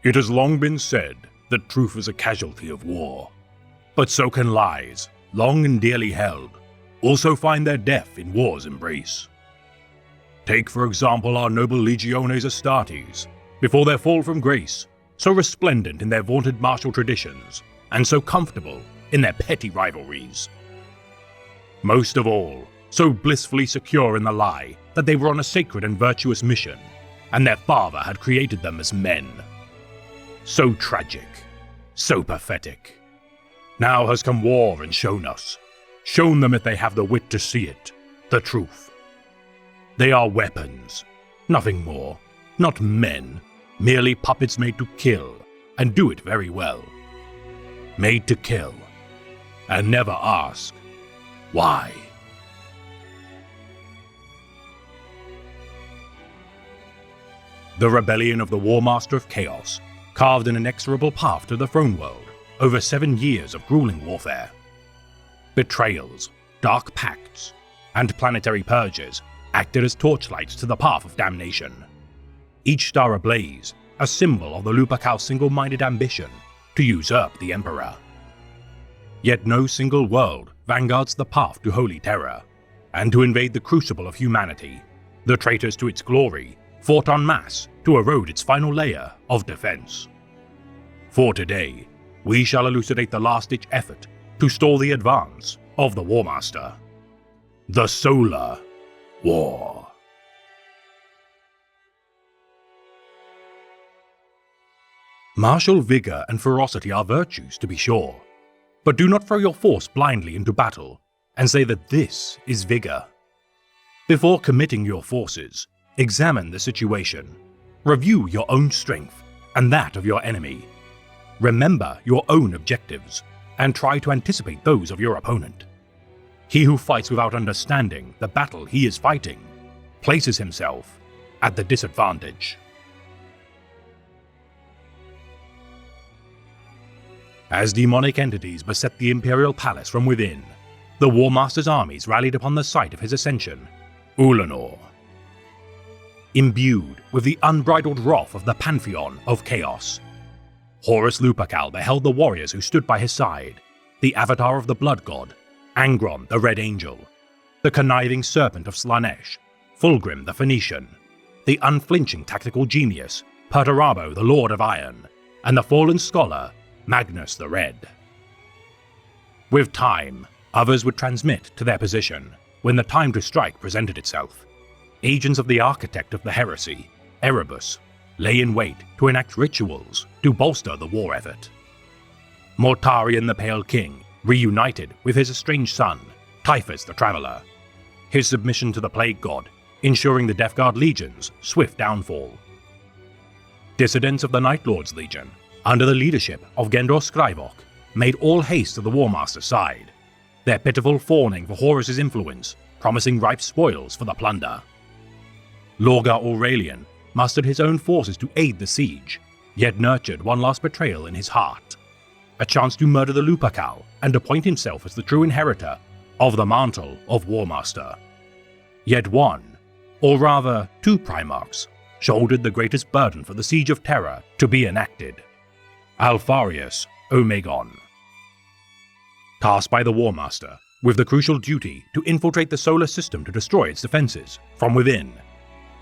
It has long been said that truth is a casualty of war, but so can lies, long and dearly held, also find their death in war's embrace. Take for example our noble legiones Astartes, before their fall from grace, so resplendent in their vaunted martial traditions, and so comfortable in their petty rivalries. Most of all, so blissfully secure in the lie that they were on a sacred and virtuous mission, and their father had created them as men. So tragic, so pathetic. Now has come war and shown them if they have the wit to see it, the truth. They are weapons, nothing more, not men, merely puppets made to kill, and do it very well. Made to kill, and never ask, why? The rebellion of the War Master of Chaos carved an inexorable path to the throne world over 7 years of grueling warfare. Betrayals, dark pacts, and planetary purges acted as torchlights to the path of damnation. Each star ablaze, a symbol of the Lupercal's single-minded ambition to usurp the Emperor. Yet no single world vanguards the path to holy terror, and to invade the crucible of humanity, the traitors to its glory fought en masse to erode its final layer of defense. For today, we shall elucidate the last-ditch effort to stall the advance of the War Master. The Solar War. Martial vigor and ferocity are virtues, to be sure, but do not throw your force blindly into battle and say that this is vigor. Before committing your forces, examine the situation, review your own strength and that of your enemy, remember your own objectives, and try to anticipate those of your opponent. He who fights without understanding the battle he is fighting places himself at the disadvantage. As demonic entities beset the Imperial Palace from within, the War Master's armies rallied upon the site of his ascension, Ulanor. Imbued with the unbridled wrath of the Pantheon of Chaos, Horus Lupercal beheld the warriors who stood by his side, the avatar of the Blood God, Angron the Red Angel, the conniving serpent of Slanesh, Fulgrim the Phoenician, the unflinching tactical genius, Perturabo the Lord of Iron, and the fallen scholar, Magnus the Red. With time, others would transmit to their position when the time to strike presented itself. Agents of the architect of the heresy, Erebus, lay in wait to enact rituals to bolster the war effort. Mortarion the Pale King reunited with his estranged son, Typhus the Traveler, his submission to the Plague God ensuring the Death Guard Legion's swift downfall. Dissidents of the Night Lord's Legion, under the leadership of Gendor Scrivok, made all haste to the War Master's side, their pitiful fawning for Horus's influence promising ripe spoils for the plunder. Lorgar Aurelian mustered his own forces to aid the siege, yet nurtured one last betrayal in his heart, a chance to murder the Lupercal and appoint himself as the true inheritor of the mantle of War Master. Yet one, or rather two Primarchs, shouldered the greatest burden for the Siege of Terra to be enacted: Alpharius Omegon. Tasked by the War Master with the crucial duty to infiltrate the solar system to destroy its defenses from within,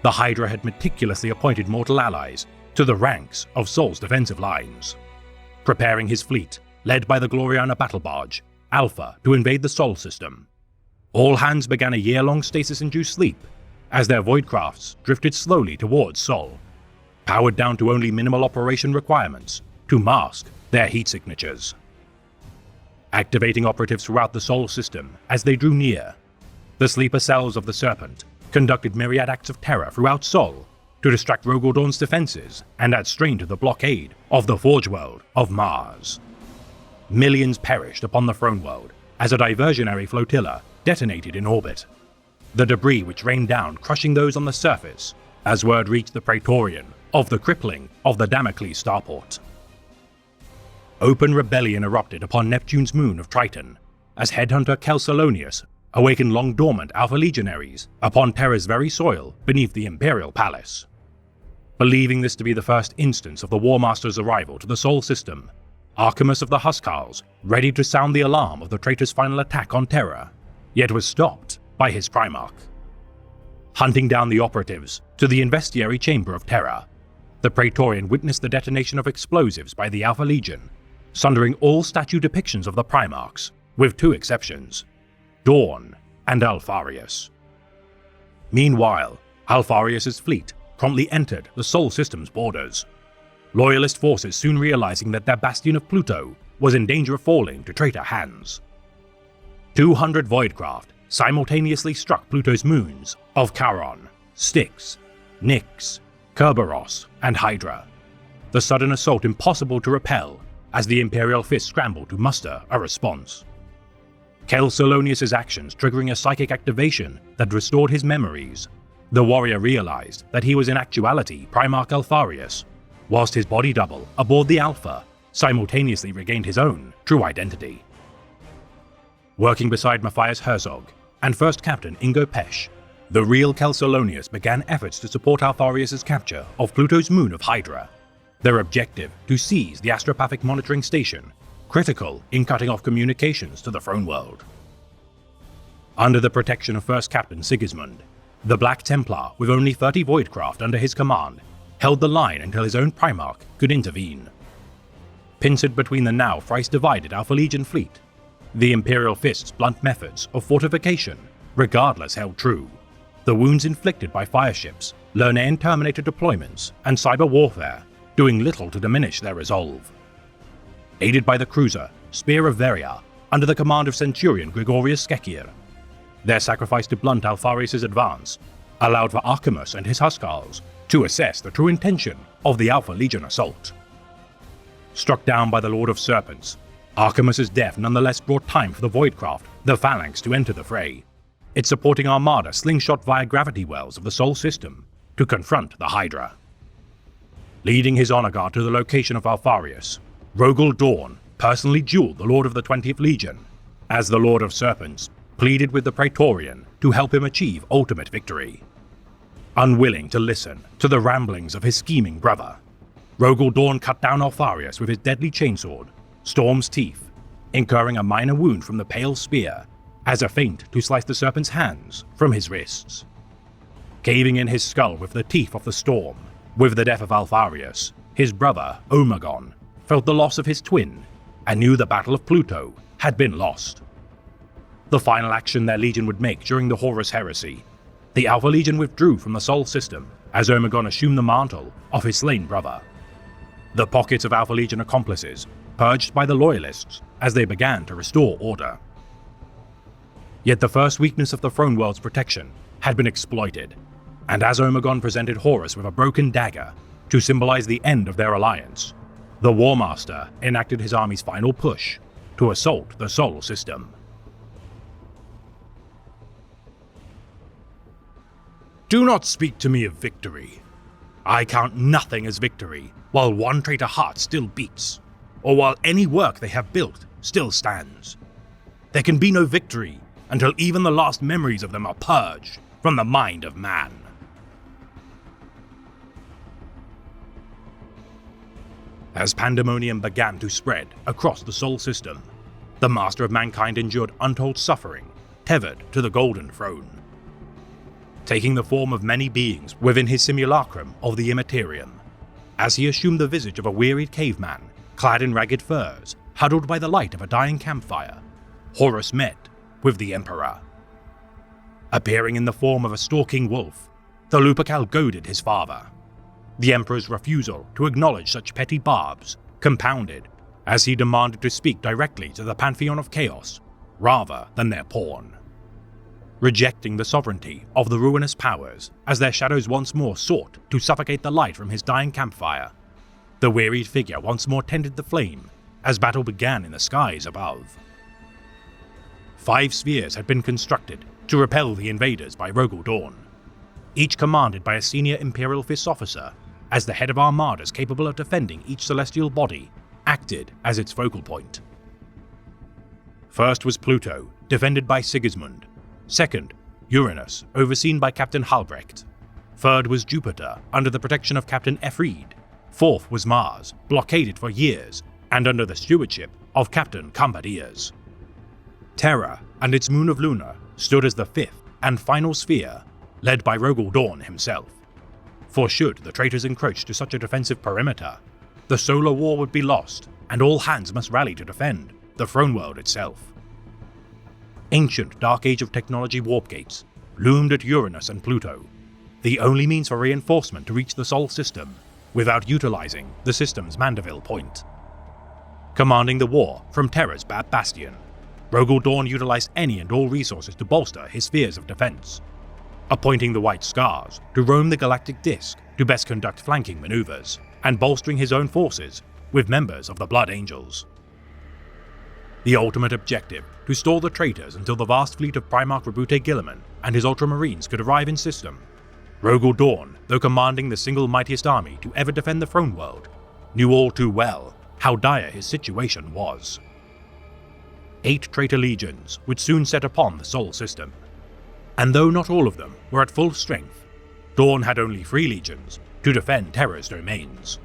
the Hydra had meticulously appointed mortal allies to the ranks of Sol's defensive lines, preparing his fleet, led by the Gloriana battle barge, Alpha, to invade the Sol system. All hands began a year-long stasis-induced sleep as their voidcrafts drifted slowly towards Sol, powered down to only minimal operation requirements to mask their heat signatures. Activating operatives throughout the Sol system as they drew near, the sleeper cells of the Serpent conducted myriad acts of terror throughout Sol to distract Rogaldorn's defenses and add strain to the blockade of the Forge World of Mars. Millions perished upon the Throne World as a diversionary flotilla detonated in orbit, the debris which rained down crushing those on the surface as word reached the Praetorian of the crippling of the Damocles starport. Open rebellion erupted upon Neptune's moon of Triton as headhunter Chalcedonius awakened long-dormant Alpha Legionaries upon Terra's very soil beneath the Imperial Palace. Believing this to be the first instance of the War Master's arrival to the Sol system, Archimus of the Huskarls ready to sound the alarm of the traitor's final attack on Terra, yet was stopped by his Primarch. Hunting down the operatives to the Investiary Chamber of Terra, the Praetorian witnessed the detonation of explosives by the Alpha Legion, sundering all statue depictions of the Primarchs, with two exceptions, Dawn and Alfarius. Meanwhile, Alfarius' fleet promptly entered the Sol system's borders, Loyalist forces soon realizing that their bastion of Pluto was in danger of falling to traitor hands. 200 Voidcraft simultaneously struck Pluto's moons of Charon, Styx, Nyx, Kerberos, and Hydra, the sudden assault impossible to repel as the Imperial Fist scrambled to muster a response. Kelsolonius' actions triggering a psychic activation that restored his memories, the warrior realized that he was in actuality Primarch Alfarius, whilst his body double aboard the Alpha simultaneously regained his own true identity. Working beside Matthias Herzog and First Captain Ingo Pesch, the real Kelsolonius began efforts to support Alfarius' capture of Pluto's moon of Hydra, their objective to seize the astropathic monitoring station, critical in cutting off communications to the Throne World. Under the protection of First Captain Sigismund, the Black Templar, with only 30 Voidcraft under his command, held the line until his own Primarch could intervene. Pincered between the now thrice-divided Alpha Legion fleet, the Imperial Fist's blunt methods of fortification regardless held true. The wounds inflicted by fireships, Lernaean Terminator deployments, and cyber warfare doing little to diminish their resolve. Aided by the cruiser Spear of Veria under the command of Centurion Gregorius Skekir, their sacrifice to blunt Alfarius' advance allowed for Archimus and his Huskarls to assess the true intention of the Alpha Legion assault. Struck down by the Lord of Serpents, Archimus' death nonetheless brought time for the Voidcraft, the Phalanx, to enter the fray, its supporting armada slingshot via gravity wells of the Sol system to confront the Hydra. Leading his honor guard to the location of Alfarius, Rogel Dawn personally dueled the Lord of the 20th Legion, as the Lord of Serpents pleaded with the Praetorian to help him achieve ultimate victory. Unwilling to listen to the ramblings of his scheming brother, Rogel Dawn cut down Alfarius with his deadly chainsword, Storm's Teeth, incurring a minor wound from the Pale Spear as a feint to slice the serpent's hands from his wrists. Caving in his skull with the teeth of the Storm, with the death of Alfarius, his brother, Omegon, felt the loss of his twin and knew the Battle of Pluto had been lost. The final action their legion would make during the Horus Heresy, the Alpha Legion withdrew from the Sol system as Omegon assumed the mantle of his slain brother. The pockets of Alpha Legion accomplices purged by the Loyalists as they began to restore order. Yet the first weakness of the Throne World's protection had been exploited, and as Omegon presented Horus with a broken dagger to symbolize the end of their alliance, the War Master enacted his army's final push to assault the Sol system. Do not speak to me of victory. I count nothing as victory while one traitor heart still beats, or while any work they have built still stands. There can be no victory until even the last memories of them are purged from the mind of man. As pandemonium began to spread across the Sol system, the Master of Mankind endured untold suffering, tethered to the Golden Throne. Taking the form of many beings within his simulacrum of the Immaterium, as he assumed the visage of a wearied caveman, clad in ragged furs, huddled by the light of a dying campfire, Horus met with the Emperor. Appearing in the form of a stalking wolf, the Lupercal goaded his father. The Emperor's refusal to acknowledge such petty barbs compounded as he demanded to speak directly to the Pantheon of Chaos rather than their pawn. Rejecting the sovereignty of the ruinous powers as their shadows once more sought to suffocate the light from his dying campfire, the wearied figure once more tended the flame as battle began in the skies above. 5 spheres had been constructed to repel the invaders by Rogel Dawn, each commanded by a senior Imperial Fist officer, as the head of armadas capable of defending each celestial body acted as its focal point. First was Pluto, defended by Sigismund. Second, Uranus, overseen by Captain Halbrecht. Third was Jupiter, under the protection of Captain Efreed. Fourth was Mars, blockaded for years, and under the stewardship of Captain Cambadias. Terra and its moon of Luna stood as the fifth and final sphere, led by Rogel Dawn himself. For should the traitors encroach to such a defensive perimeter, the solar war would be lost, and all hands must rally to defend the throne world itself. Ancient Dark Age of technology warp gates loomed at Uranus and Pluto, the only means for reinforcement to reach the Sol system without utilizing the system's Mandeville point. Commanding the war from Terra's Bab Bastion, Rogel Dawn utilized any and all resources to bolster his spheres of defense, appointing the White Scars to roam the galactic disk to best conduct flanking maneuvers, and bolstering his own forces with members of the Blood Angels. The ultimate objective, to stall the traitors until the vast fleet of Primarch Rabute Guilliman and his Ultramarines could arrive in system. Rogel Dawn, though commanding the single mightiest army to ever defend the throne world, knew all too well how dire his situation was. 8 traitor legions would soon set upon the Sol system, and though not all of them were at full strength, Dawn had only 3 legions to defend Terra's domains.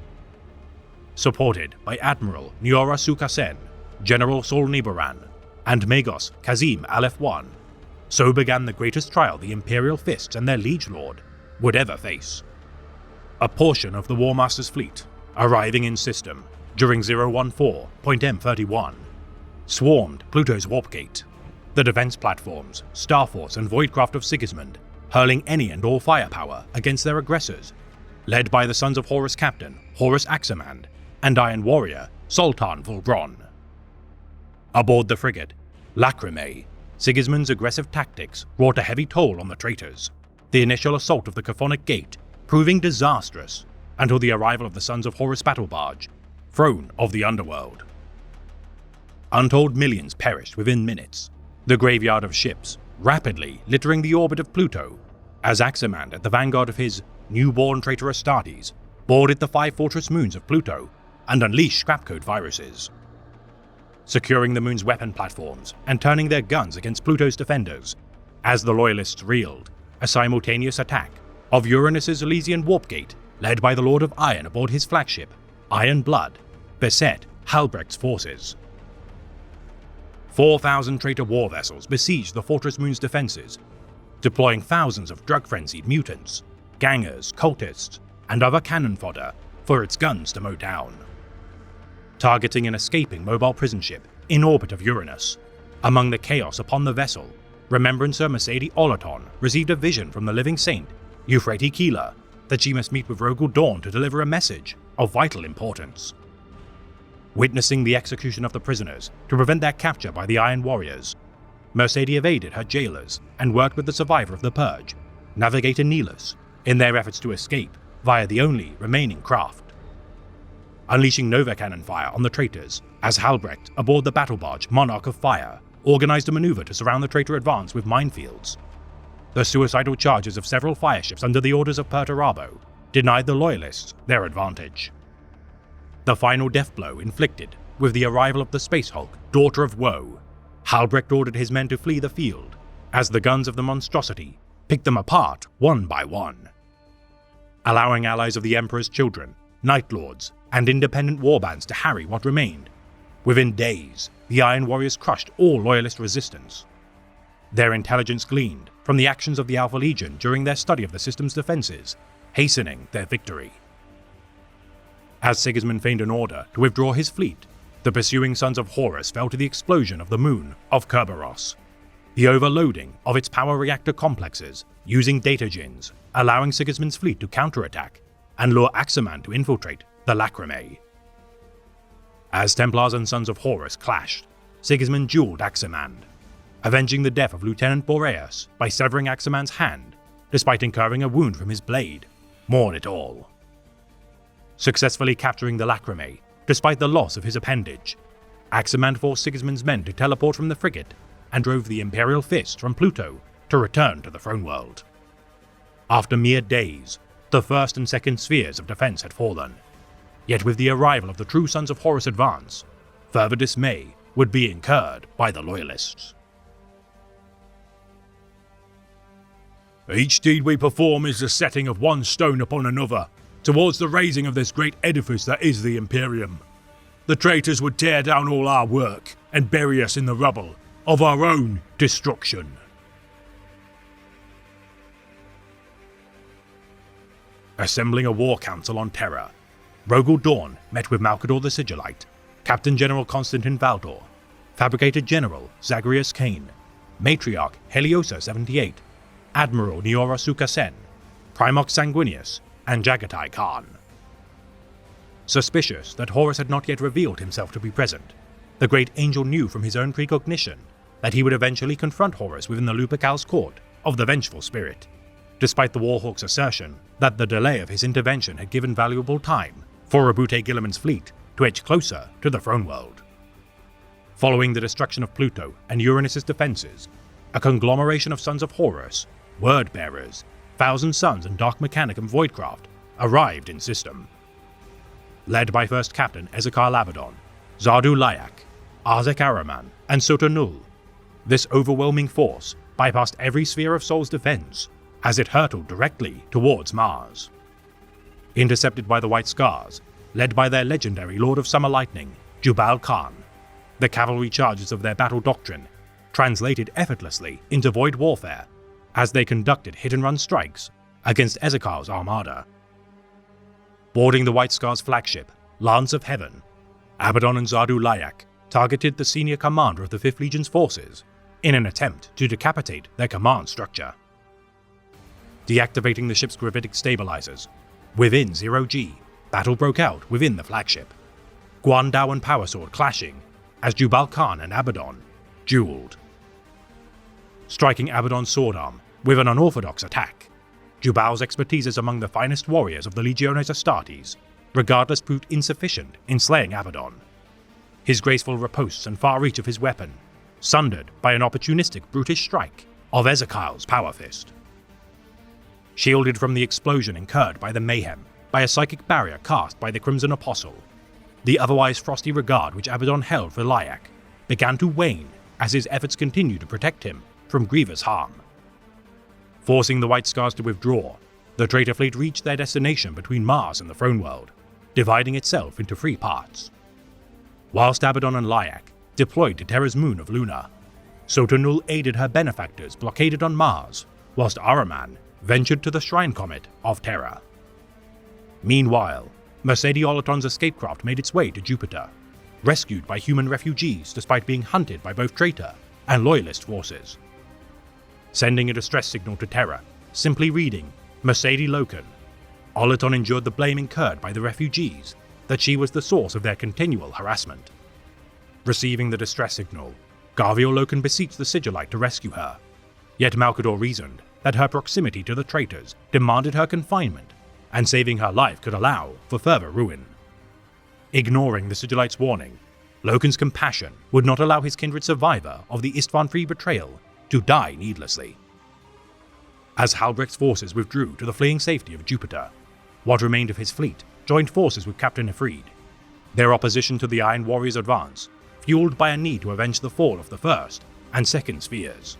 Supported by Admiral Niora Sukasen, General Sol Nibiran, and Magos Kazim Aleph I, so began the greatest trial the Imperial Fists and their liege lord would ever face. A portion of the War Master's fleet, arriving in system during 014.M31, swarmed Pluto's warp gate, the defense platforms, Starforce and Voidcraft of Sigismund hurling any and all firepower against their aggressors, led by the Sons of Horus Captain Horus Aximand and Iron Warrior Sultan Volbron. Aboard the frigate Lacrimae, Sigismund's aggressive tactics wrought a heavy toll on the traitors, the initial assault of the Chthonic Gate proving disastrous until the arrival of the Sons of Horus battle barge, Throne of the Underworld. Untold millions perished within minutes, the graveyard of ships rapidly littering the orbit of Pluto, as Aximand at the vanguard of his newborn traitor Astartes boarded the 5 fortress moons of Pluto and unleashed scrapcode viruses, securing the moon's weapon platforms and turning their guns against Pluto's defenders. As the Loyalists reeled, a simultaneous attack of Uranus's Elysian warp gate, led by the Lord of Iron aboard his flagship, Iron Blood, beset Halbrecht's forces. 4,000 traitor war vessels besieged the Fortress Moon's defenses, deploying thousands of drug-frenzied mutants, gangers, cultists, and other cannon fodder for its guns to mow down. Targeting an escaping mobile prison ship in orbit of Uranus, among the chaos upon the vessel, Remembrancer Mercedes Olaton received a vision from the living saint, Euphrates Keeler, that she must meet with Rogel Dawn to deliver a message of vital importance. Witnessing the execution of the prisoners to prevent their capture by the Iron Warriors, Mercedes evaded her jailers and worked with the survivor of the Purge, Navigator Nilus, in their efforts to escape via the only remaining craft. Unleashing Nova Cannon fire on the traitors, as Halbrecht, aboard the battle barge Monarch of Fire, organized a maneuver to surround the traitor advance with minefields. The suicidal charges of several fireships under the orders of Perturabo denied the Loyalists their advantage. The final death blow inflicted with the arrival of the Space Hulk, Daughter of Woe, Halbrecht ordered his men to flee the field, as the guns of the monstrosity picked them apart one by one. Allowing allies of the Emperor's children, Night Lords, and independent warbands to harry what remained, within days the Iron Warriors crushed all Loyalist resistance. Their intelligence gleaned from the actions of the Alpha Legion during their study of the system's defenses, hastening their victory. As Sigismund feigned an order to withdraw his fleet, the pursuing Sons of Horus fell to the explosion of the moon of Kerberos, the overloading of its power reactor complexes using data gens, allowing Sigismund's fleet to counterattack and lure Aximand to infiltrate the Lacrimae. As Templars and Sons of Horus clashed, Sigismund dueled Aximand, avenging the death of Lieutenant Boreas by severing Aximand's hand, despite incurring a wound from his blade, mourn it all. Successfully capturing the Lacrimae, despite the loss of his appendage, Aximand forced Sigismund's men to teleport from the frigate and drove the Imperial Fist from Pluto to return to the throne world. After mere days, the first and second spheres of defense had fallen, yet with the arrival of the true Sons of Horus advance, further dismay would be incurred by the Loyalists. Each deed we perform is the setting of one stone upon another, towards the raising of this great edifice that is the Imperium. The traitors would tear down all our work and bury us in the rubble of our own destruction. Assembling a war council on Terra, Rogal Dorn met with Malcador the Sigillite, Captain General Constantin Valdor, Fabricator General Zagreus Kane, Matriarch Heliosa 78, Admiral Niora Sukasen, Primarch Sanguinius, and Jagatai Khan. Suspicious that Horus had not yet revealed himself to be present, the Great Angel knew from his own precognition that he would eventually confront Horus within the Lupercal's court of the Vengeful Spirit, despite the Warhawk's assertion that the delay of his intervention had given valuable time for Rabute Gilliman's fleet to edge closer to the Throne World. Following the destruction of Pluto and Uranus's defenses, a conglomeration of Sons of Horus, Word-bearers, Thousand Sons and Dark Mechanicum Voidcraft arrived in system. Led by First Captain Ezekar Labadon, Zardu Layak, Arzek Araman, and Sota Nul, this overwhelming force bypassed every sphere of Sol's defense as it hurtled directly towards Mars. Intercepted by the White Scars, led by their legendary Lord of Summer Lightning, Jubal Khan, the cavalry charges of their battle doctrine translated effortlessly into void warfare as they conducted hit-and-run strikes against Ezekar's armada. Boarding the White Scars' flagship, Lance of Heaven, Abaddon and Zardu Layak targeted the senior commander of the 5th Legion's forces in an attempt to decapitate their command structure. Deactivating the ship's gravitic stabilizers, within Zero-G, battle broke out within the flagship, Guandao and Power Sword clashing as Jubal Khan and Abaddon dueled. Striking Abaddon's sword arm with an unorthodox attack, Jubal's expertise as among the finest warriors of the Legiones Astartes regardless proved insufficient in slaying Abaddon. His graceful riposts and far reach of his weapon, sundered by an opportunistic brutish strike of Ezekiel's Power Fist. Shielded from the explosion incurred by the mayhem by a psychic barrier cast by the Crimson Apostle, the otherwise frosty regard which Abaddon held for Layak began to wane as his efforts continued to protect him from grievous harm. Forcing the White Scars to withdraw, the traitor fleet reached their destination between Mars and the Throne World, dividing itself into 3 parts. Whilst Abaddon and Layak deployed to Terra's moon of Luna, Sota Nul aided her benefactors blockaded on Mars, whilst Araman ventured to the Shrine Comet of Terra. Meanwhile, Mercedes Olaton's escape craft made its way to Jupiter, rescued by human refugees despite being hunted by both traitor and loyalist forces. Sending a distress signal to Terra, simply reading Mercedes Loken, Olaton endured the blame incurred by the refugees that she was the source of their continual harassment. Receiving the distress signal, Garvio Loken beseeched the Sigillite to rescue her, yet Malcador reasoned that her proximity to the traitors demanded her confinement, and saving her life could allow for further ruin. Ignoring the Sigillite's warning, Loken's compassion would not allow his kindred survivor of the Istvan III betrayal to die needlessly. As Halbrecht's forces withdrew to the fleeing safety of Jupiter, what remained of his fleet joined forces with Captain Ifrid, their opposition to the Iron Warriors' advance fueled by a need to avenge the fall of the First and Second Spheres.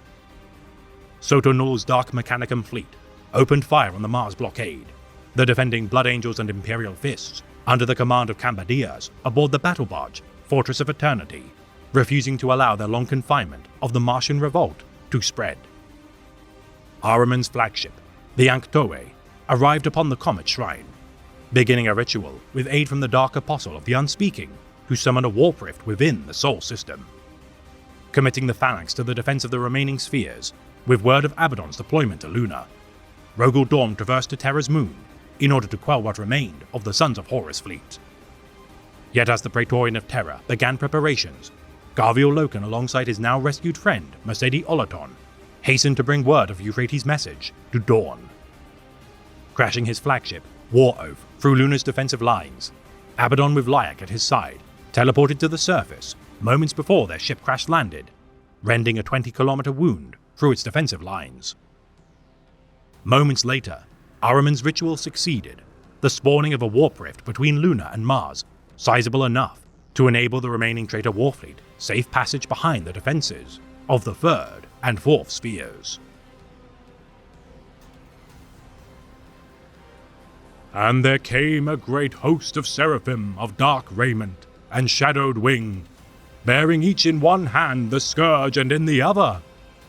Sota Nul's Dark Mechanicum fleet opened fire on the Mars blockade, the defending Blood Angels and Imperial Fists under the command of Cambadias aboard the battle barge Fortress of Eternity, refusing to allow their long confinement of the Martian revolt to spread. Araman's flagship, the Anktoe, arrived upon the Comet Shrine, beginning a ritual with aid from the Dark Apostle of the Unspeaking who summoned a warp rift within the Sol system. Committing the Phalanx to the defense of the remaining spheres, with word of Abaddon's deployment to Luna, Rogal Dorn traversed to Terra's moon in order to quell what remained of the Sons of Horus fleet. Yet as the Praetorian of Terra began preparations, Garvio Loken alongside his now rescued friend Mercedes Olaton hastened to bring word of Euphrates' message to Dawn. Crashing his flagship, War Oath, through Luna's defensive lines, Abaddon with Layak at his side teleported to the surface moments before their ship crash-landed, rending a 20-kilometer wound through its defensive lines. Moments later, Araman's ritual succeeded, the spawning of a warp rift between Luna and Mars, sizable enough to enable the remaining traitor warfleet safe passage behind the defenses of the Third and Fourth Spheres. And there came a great host of seraphim of dark raiment and shadowed wing, bearing each in one hand the scourge and in the other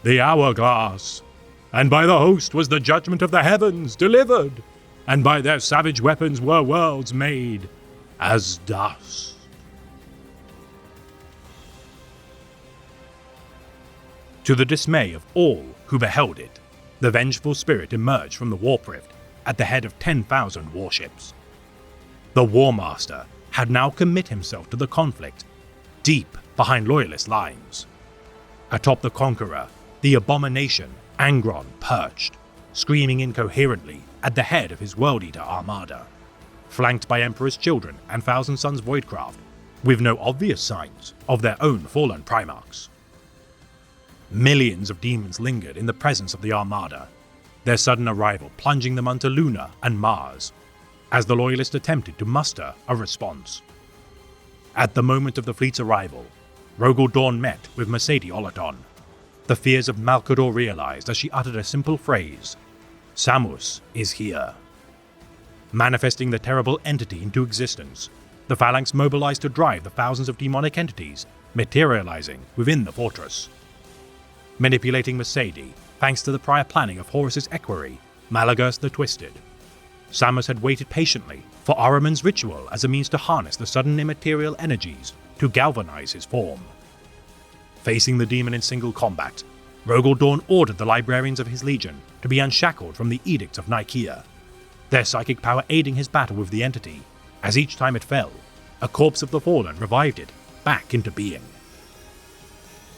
the hourglass. And by the host was the judgment of the heavens delivered, and by their savage weapons were worlds made as dust. To the dismay of all who beheld it, the vengeful spirit emerged from the warp rift at the head of 10,000 warships. The War Master had now committed himself to the conflict, deep behind Loyalist lines. Atop the Conqueror, the abomination Angron perched, screaming incoherently at the head of his World Eater armada, flanked by Emperor's Children and Thousand Sons Voidcraft, with no obvious signs of their own fallen Primarchs. Millions of demons lingered in the presence of the armada, their sudden arrival plunging them onto Luna and Mars, as the Loyalists attempted to muster a response. At the moment of the fleet's arrival, Rogal Dorn met with Mercedes Olaton. The fears of Malcador realized as she uttered a simple phrase: "Samus is here." Manifesting the terrible entity into existence, the Phalanx mobilized to drive the thousands of demonic entities materializing within the fortress. Manipulating Mercedes, thanks to the prior planning of Horus's equerry, Malagos the Twisted, Samus had waited patiently for Ahriman's ritual as a means to harness the sudden immaterial energies to galvanize his form. Facing the demon in single combat, Rogal Dorn ordered the librarians of his legion to be unshackled from the edicts of Nicaea, their psychic power aiding his battle with the entity, as each time it fell, a corpse of the fallen revived it back into being.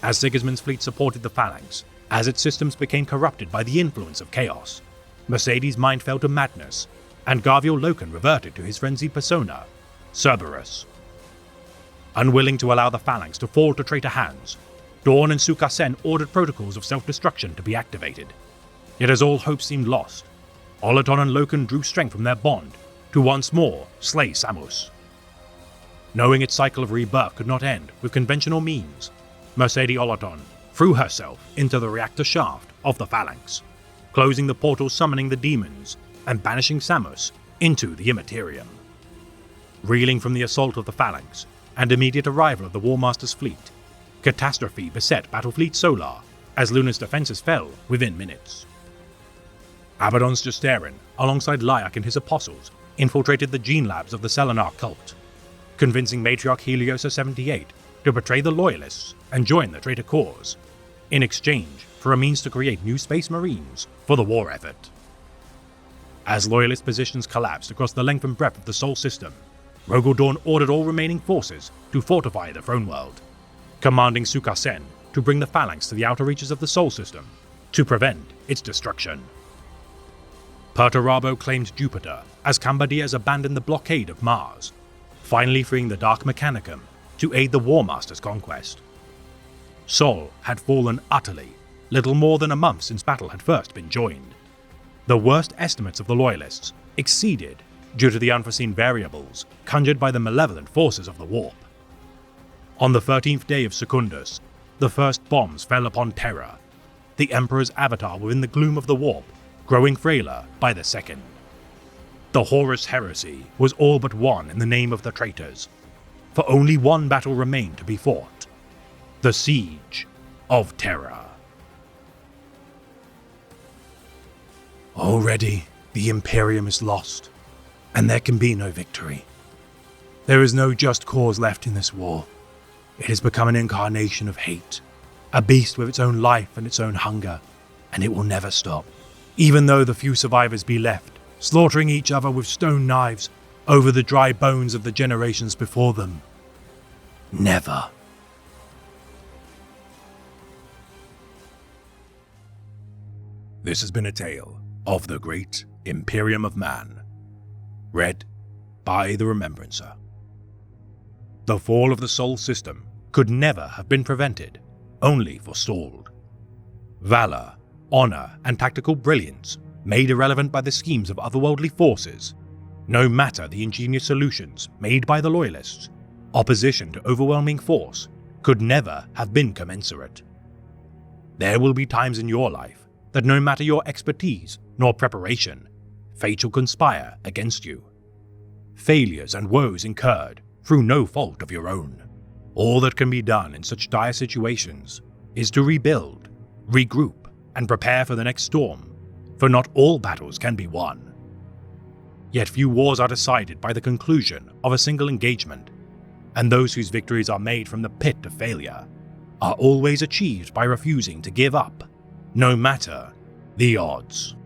As Sigismund's fleet supported the Phalanx, as its systems became corrupted by the influence of chaos, Mercedes' mind fell to madness, and Garviel Loken reverted to his frenzied persona, Cerberus. Unwilling to allow the Phalanx to fall to traitor hands, Dorn and Sukasen ordered protocols of self-destruction to be activated. Yet as all hope seemed lost, Olaton and Loken drew strength from their bond to once more slay Samus. Knowing its cycle of rebirth could not end with conventional means, Mercedes Olaton threw herself into the reactor shaft of the Phalanx, closing the portal summoning the demons and banishing Samus into the Immaterium. Reeling from the assault of the Phalanx and immediate arrival of the War Master's fleet, catastrophe beset Battlefleet Solar as Luna's defenses fell within minutes. Abaddon's Justarin, alongside Lyak and his apostles, infiltrated the gene labs of the Selenar cult, convincing Matriarch Heliosa 78 to betray the Loyalists and join the traitor cause, in exchange for a means to create new space marines for the war effort. As Loyalist positions collapsed across the length and breadth of the Sol system, Rogal Dorn ordered all remaining forces to fortify the Throne World, commanding Sukasen to bring the Phalanx to the outer reaches of the Sol system to prevent its destruction. Perturabo claimed Jupiter as Cambadias abandoned the blockade of Mars, finally freeing the Dark Mechanicum to aid the War Master's conquest. Sol had fallen utterly, little more than a month since battle had first been joined. The worst estimates of the Loyalists exceeded due to the unforeseen variables conjured by the malevolent forces of the Warp. On the 13th day of Secundus, the first bombs fell upon Terra, the Emperor's avatar within the gloom of the Warp, growing frailer by the second. The Horus heresy was all but won in the name of the traitors, for only one battle remained to be fought: the Siege of Terra. Already, the Imperium is lost, and there can be no victory. There is no just cause left in this war. It has become an incarnation of hate, a beast with its own life and its own hunger, and it will never stop, even though the few survivors be left, slaughtering each other with stone knives over the dry bones of the generations before them. Never. This has been a tale of the Great Imperium of Man, read by The Remembrancer. The fall of the Sol system could never have been prevented, only forestalled. Valor, honor, and tactical brilliance made irrelevant by the schemes of otherworldly forces, no matter the ingenious solutions made by the Loyalists, opposition to overwhelming force could never have been commensurate. There will be times in your life that no matter your expertise nor preparation, fate shall conspire against you. Failures and woes incurred through no fault of your own. All that can be done in such dire situations is to rebuild, regroup, and prepare for the next storm, for not all battles can be won. Yet few wars are decided by the conclusion of a single engagement, and those whose victories are made from the pit of failure are always achieved by refusing to give up, no matter the odds.